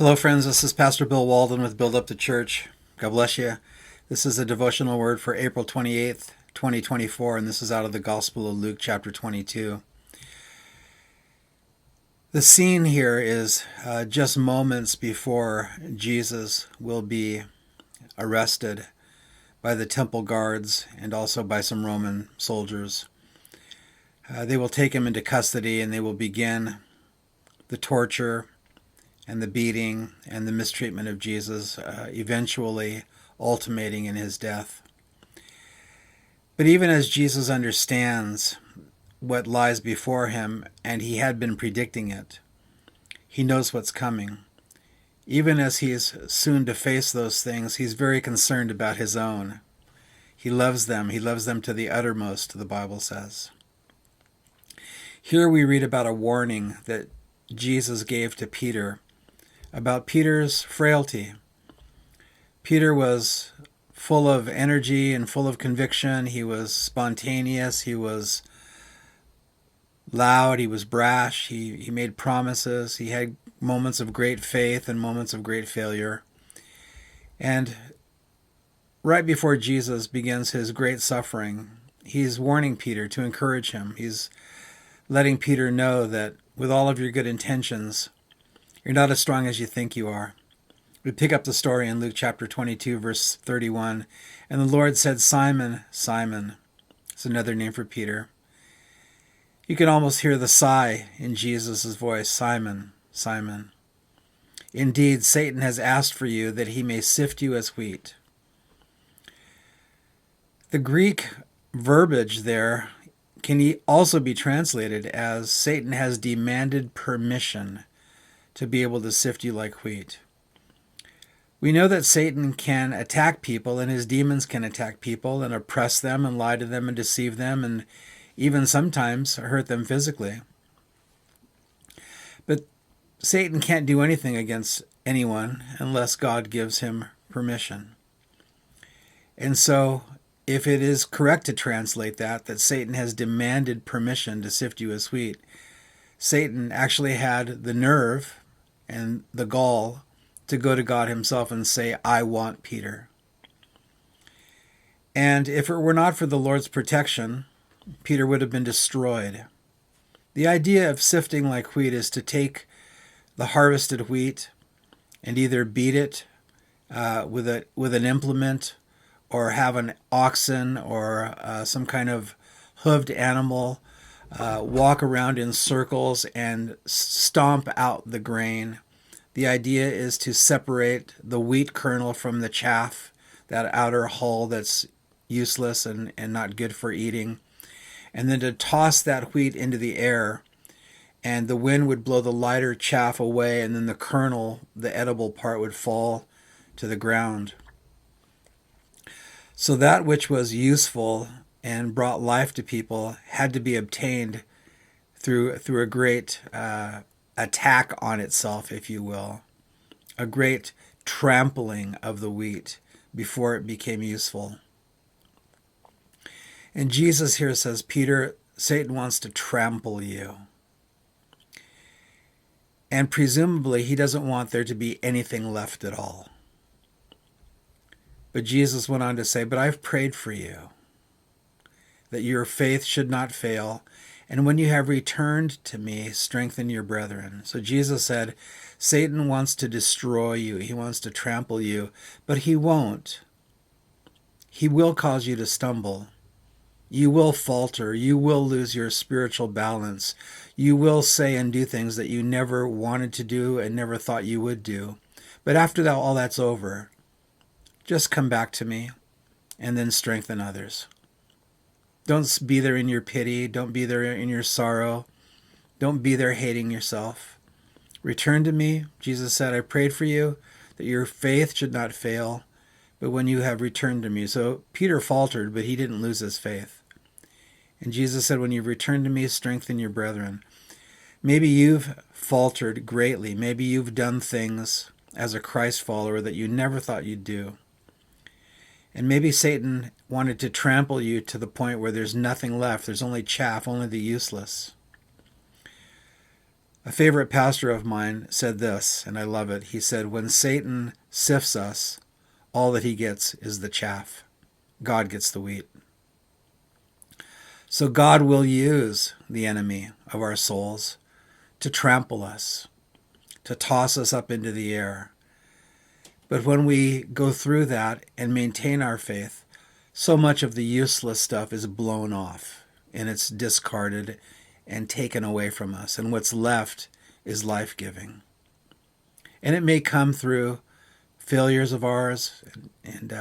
Hello, friends. This is Pastor Bill Walden with Build Up the Church. God bless you. This is a devotional word for April 28th, 2024, and this is out of the Gospel of Luke, chapter 22. The scene here is just moments before Jesus will be arrested by the temple guards and also by some Roman soldiers. They will take him into custody and they will begin the torture and the beating and the mistreatment of Jesus, eventually ultimating in his death. But even as Jesus understands what lies before him, and he had been predicting it, he knows what's coming. Even as he is soon to face those things, he's very concerned about his own. He loves them. He loves them to the uttermost, the Bible says. Here we read about a warning that Jesus gave to Peter about Peter's frailty. Peter was full of energy and full of conviction. He was spontaneous. He was loud. He was brash. He made promises. He had moments of great faith and moments of great failure. And right before Jesus begins his great suffering, he's warning Peter to encourage him. He's letting Peter know that with all of your good intentions, you're not as strong as you think you are. We pick up the story in Luke chapter 22, verse 31. And the Lord said, "Simon, Simon." It's another name for Peter. You can almost hear the sigh in Jesus' voice. "Simon, Simon. Indeed, Satan has asked for you that he may sift you as wheat." The Greek verbiage there can also be translated as Satan has demanded permission to be able to sift you like wheat. We know that Satan can attack people, and his demons can attack people and oppress them and lie to them and deceive them and even sometimes hurt them physically. But Satan can't do anything against anyone unless God gives him permission. And so if it is correct to translate that Satan has demanded permission to sift you as wheat, Satan actually had the nerve and the gall to go to God himself and say, "I want Peter." And if it were not for the Lord's protection, Peter would have been destroyed. The idea of sifting like wheat is to take the harvested wheat and either beat it with an implement, or have an oxen or some kind of hooved animal walk around in circles and stomp out the grain. The idea is to separate the wheat kernel from the chaff, that outer hull that's useless and not good for eating, and then to toss that wheat into the air, and the wind would blow the lighter chaff away, and then the kernel, the edible part, would fall to the ground. So that which was useful and brought life to people had to be obtained through a great attack on itself, if you will, a great trampling of the wheat before it became useful. And Jesus here says, "Peter, Satan wants to trample you." And presumably he doesn't want there to be anything left at all. But Jesus went on to say, "But I've prayed for you, that your faith should not fail. And when you have returned to me, strengthen your brethren." So Jesus said, Satan wants to destroy you. He wants to trample you, but he won't. He will cause you to stumble. You will falter. You will lose your spiritual balance. You will say and do things that you never wanted to do and never thought you would do. But after that, all that's over, just come back to me and then strengthen others. Don't be there in your pity. Don't be there in your sorrow. Don't be there hating yourself. Return to me. Jesus said, "I prayed for you that your faith should not fail, but when you have returned to me." So Peter faltered, but he didn't lose his faith. And Jesus said, "When you return to me, strengthen your brethren." Maybe you've faltered greatly. Maybe you've done things as a Christ follower that you never thought you'd do. And maybe Satan wanted to trample you to the point where there's nothing left. There's only chaff, only the useless. A favorite pastor of mine said this, and I love it. He said, when Satan sifts us, all that he gets is the chaff. God gets the wheat. So God will use the enemy of our souls to trample us, to toss us up into the air. But when we go through that and maintain our faith, so much of the useless stuff is blown off and it's discarded and taken away from us. And what's left is life-giving. And it may come through failures of ours and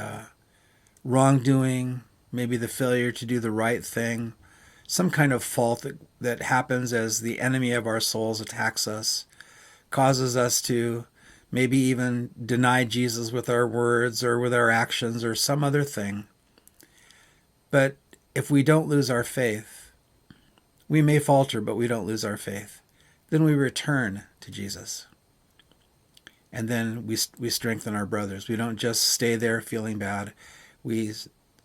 wrongdoing, maybe the failure to do the right thing, some kind of fault that happens as the enemy of our souls attacks us, causes us to maybe even deny Jesus with our words or with our actions or some other thing. But if we don't lose our faith, we may falter, but we don't lose our faith. Then we return to Jesus. And then we strengthen our brothers. We don't just stay there feeling bad. We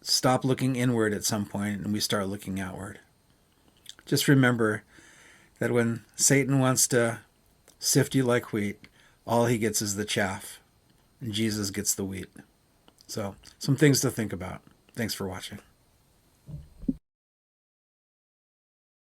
stop looking inward at some point and we start looking outward. Just remember that when Satan wants to sift you like wheat, all he gets is the chaff, and Jesus gets the wheat. So, some things to think about. Thanks for watching.